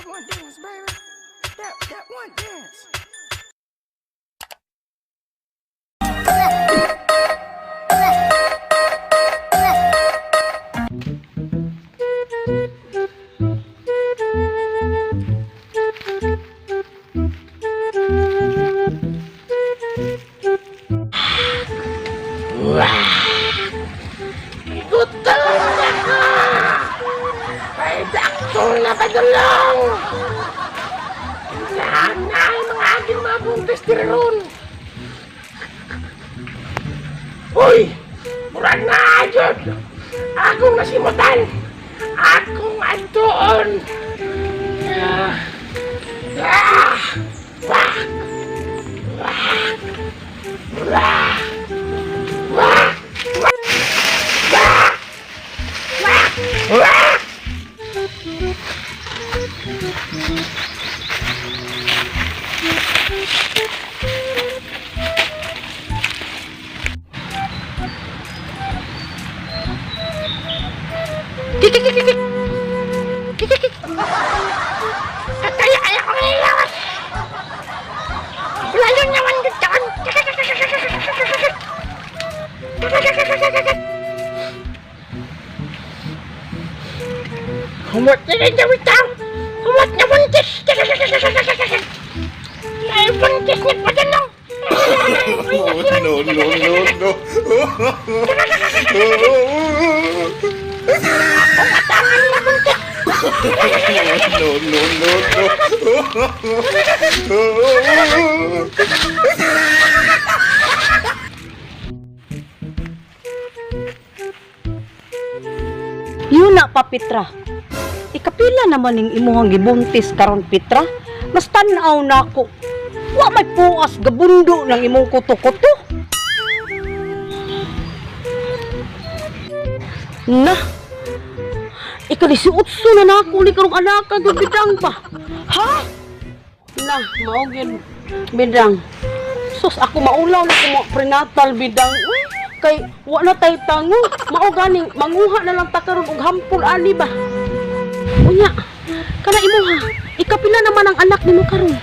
one dance, baby. That one dance. Na padulong lahat na ay mga aking mga buntis ron. Uy, murag na ajod akong nasimutan, akong atuon. Kaya ko ngayon. Lalo naman dito. Humot na rin daw ito. Humot na buntis. May buntis na padalong. No. Ako matangan na buntis. Yun na pa, Petra. Ikapila naman ning imuhang gibuntis karon, Petra. Mas tanaw na ako. Wa may puas gabundo ng imong kuto-kuto. Na. Ika-18 na nako ni karong anak ka bidang pa. Ha? Na, mao gyud bidang. Sus ako maulaw na ko prenatal bidang. Uy, kay wa na tay tango. Mao ganing manguha na lang ta karon og hampol ani ba. Unya, kana imo ha. Ikapila naman ang anak nimo karon.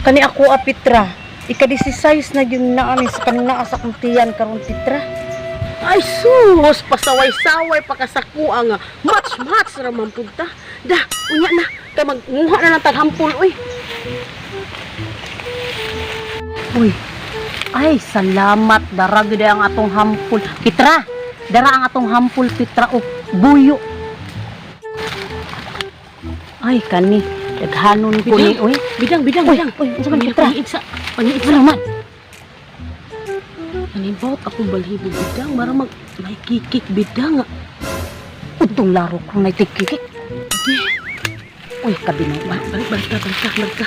Kani ako a Petra. Ika-16 na gyud na ani sa kanina sa akong tiyan karon, Petra. Ay sus, pasaway-saway pakasakuan nga. Match raman punta. Da, unya na. Kay manguha na lang tag hampol uy. Uy. Ay, salamat. Dara gid ang atong hampol. Petra, dara ang atong hampol, Petra, o buyo. Ay, kani. Daghanon ko ni, uy. Bidang. Uy, unsa man, Petra? Pangit salamat. Nanibawat ako balhibo, bidang. Mara may kikik, bidang. Untong laro ko na kikik. Okay. Uy, kabinaw ba? Balik ka.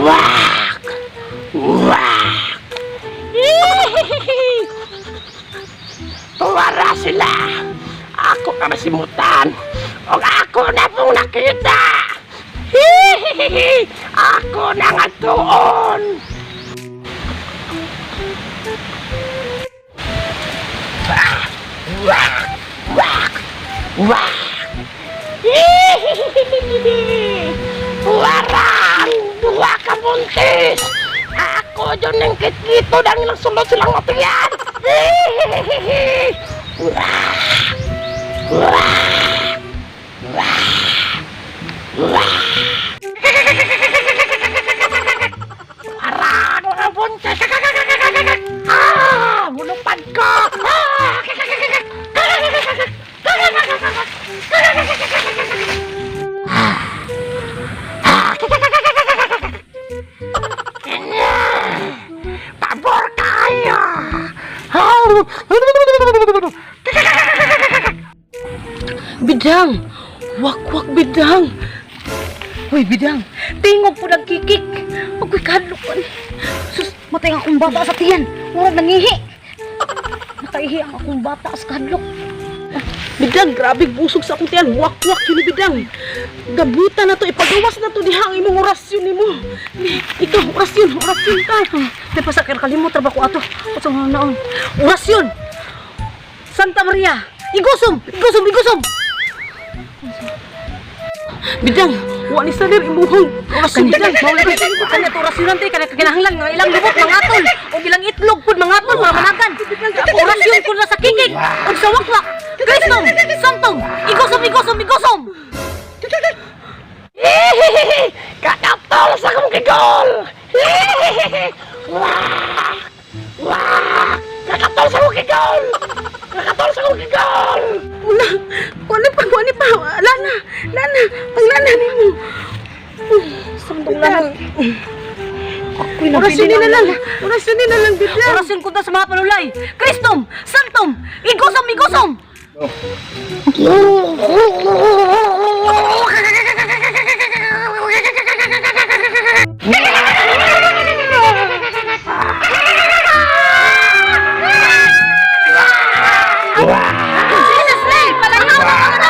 Wak! Tuwara sila. Ako ka masimutan. O ako na pong nakita. Ako na nga doon. Wak! Warang! Duha ka buntis! Ako dyan ng kit-kito dahil lang sulod silang matiyan! Warang! Mga buntis! Mulupad ko! Pabor kayo! Bidang! Wak bidang! Uy, bidang! Tingog po nagkikik! Ako'y kadlok pa ni. Sus, matay ang akong bata sa tiyan! Murag nangihi! Nakaihi ang akong bata sa kadlok. Bidang, grabe busog sa akong tiyan. Wak yun ni bidang. Gabuta na to, ipagawas na to diha ang imong orasyon nimo. Ikaw, orasyon tayo. Di pa sakir kalimot trabaho ato. At nga naon. Orasyon! Santa Maria! Igusom! Bidang, wa ni salir imuhang orasyon bidang. Mawala ka kana to orasyon tay kana kinahanglan nga ilang lubot mangatol o ilang itlog pud mangatol para managan. Orasyon ko na sa kikik ug sa wakwak. Kristom, santom, igosom. Kakatol sa akong kigol! Wah! Wah! Kakatol sa akong kigol! Kakatol sa akong kigol! Una, kuani pa. Lana, panglana nimo. Sandong lana. Orasyon na lang bidang. Orasyon ko ta sa mga panulay. Kristom, santom, igosom. Jesus name, palayaw na mga na!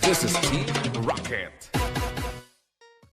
This is Team Rocket.